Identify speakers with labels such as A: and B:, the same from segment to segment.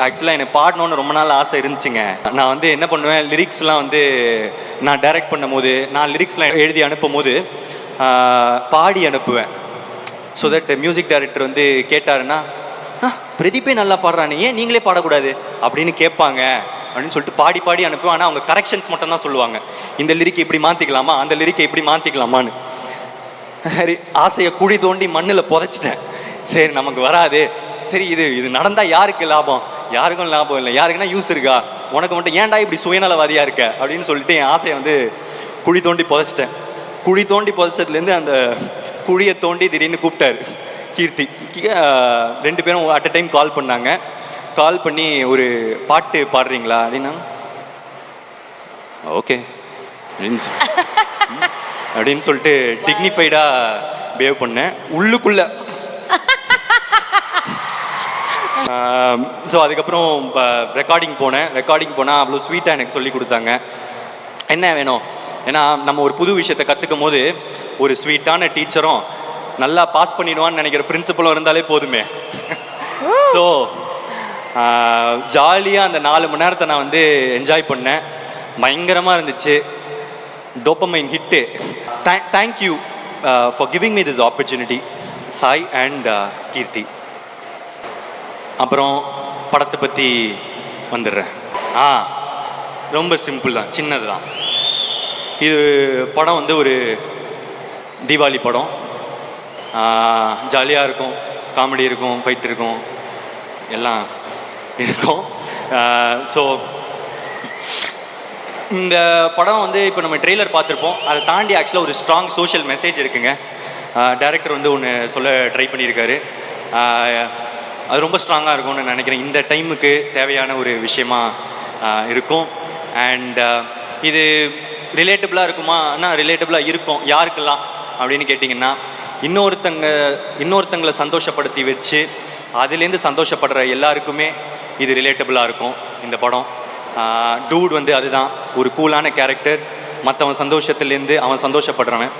A: ஆக்சுவலாக எனக்கு பாடணுன்னு ரொம்ப நாள் ஆசை இருந்துச்சுங்க. நான் வந்து என்ன பண்ணுவேன், லிரிக்ஸ்லாம் வந்து நான் டைரக்ட் பண்ணும் போது, நான் லிரிக்ஸ்லாம் எழுதி அனுப்பும் போது பாடி அனுப்புவேன். ஸோ தட் மியூசிக் டைரக்டர் வந்து கேட்டாருன்னா, பிரதீப்பே நல்லா பாடுறானே, ஏன் நீங்களே பாடக்கூடாது அப்படின்னு கேட்பாங்க அப்படின்னு சொல்லிட்டு பாடி பாடி அனுப்புவேன். ஆனால் அவங்க கரெக்ஷன்ஸ் மட்டும் தான் சொல்லுவாங்க. இந்த லிரிக்கை இப்படி மாற்றிக்கலாமா, அந்த லிரிக்கை இப்படி மாற்றிக்கலாமான்னு. சரி, ஆசையை குழி தோண்டி மண்ணில் புதைச்சிட்டேன். சரி, நமக்கு வராது. சரி, இது நடந்தால் யாருக்கு லாபம்? யாருக்கும் லாபம் இல்லை. யாருக்குன்னா யூஸ் இருக்கா? உனக்கு மட்டும் ஏன்டா இப்படி சுயநலவாதியாக இருக்க அப்படின்னு சொல்லிட்டு என் ஆசையை வந்து குழி தோண்டி புதைச்சிட்டேன். குழி தோண்டி புதைச்சதுலேருந்து அந்த குழியை தோண்டி திடீர்னு கூப்பிட்டாரு கீர்த்தி. 2 பேரும் அட் அ டைம் கால் பண்ணாங்க. கால் பண்ணி ஒரு பாட்டு பாடுறீங்களா அப்படின்னா, ஓகே அப்படின்னு சொல்லிட்டு டிக்னிஃபைடாக பிஹேவ் பண்ணேன். உள்ளுக்குள்ள ஸோ அதுக்கப்புறம் ரெக்கார்டிங் போனால் அவ்வளோ ஸ்வீட்டாக எனக்கு சொல்லி கொடுத்தாங்க. என்ன வேணும், ஏன்னா நம்ம ஒரு புது விஷயத்தை கற்றுக்கும் போது ஒரு ஸ்வீட்டான டீச்சரும் நல்லா பாஸ் பண்ணிடுவான்னு நினைக்கிற பிரின்சிபலும் இருந்தாலே போதுமே. ஸோ ஜாலியாக அந்த 4 மணி நேரத்தை நான் வந்து என்ஜாய் பண்ணேன். பயங்கரமாக இருந்துச்சு. Dopamine hit. Thank you for giving me this opportunity Sai and Keerthi. அப்புறம் படத்தை பற்றி வந்துடுறேன். ரொம்ப சிம்பிள் தான், சின்னது தான். இது படம் வந்து ஒரு தீபாவளி படம். ஜாலியாக இருக்கும், காமெடி இருக்கும், ஃபைட் இருக்கும், எல்லாம் இருக்கும். ஸோ இந்த படம் வந்து இப்போ நம்ம ட்ரெய்லர் பார்த்துருப்போம். அதை தாண்டி ஆக்சுவலாக ஒரு ஸ்ட்ராங் சோஷியல் மெசேஜ் இருக்குங்க. டைரக்டர் வந்து ஒன்று சொல்ல ட்ரை பண்ணியிருக்காரு. அது ரொம்ப ஸ்ட்ராங்காக இருக்கும்னு நினைக்கிறேன். இந்த டைமுக்கு தேவையான ஒரு விஷயமா இருக்கும். அண்ட் இது ரிலேட்டபிளாக இருக்குமா? ஆனால் ரிலேட்டபிளாக இருக்கும். யாருக்கெல்லாம் அப்படின்னு கேட்டிங்கன்னா, இன்னொருத்தங்களை சந்தோஷப்படுத்தி வச்சு அதுலேருந்து சந்தோஷப்படுற எல்லாருக்குமே இது ரிலேட்டபிளாக இருக்கும் இந்த படம். டூட் வந்து அதுதான், ஒரு கூலான கேரக்டர். மற்றவன் சந்தோஷத்துலேருந்து அவன் சந்தோஷப்படுறவன்.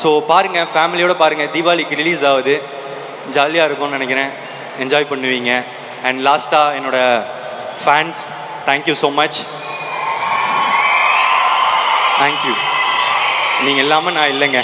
A: ஸோ பாருங்கள், ஃபேமிலியோடு பாருங்கள். தீபாவளிக்கு ரிலீஸ் ஆகுது. ஜாலியாக இருக்கும்னு நினைக்கிறேன். என்ஜாய் பண்ணுவீங்க. அண்ட் லாஸ்ட்டாக என்னோடய fans, thank you so much. Thank you. நீங்கள் இல்லாமல் நான் இல்லைங்க.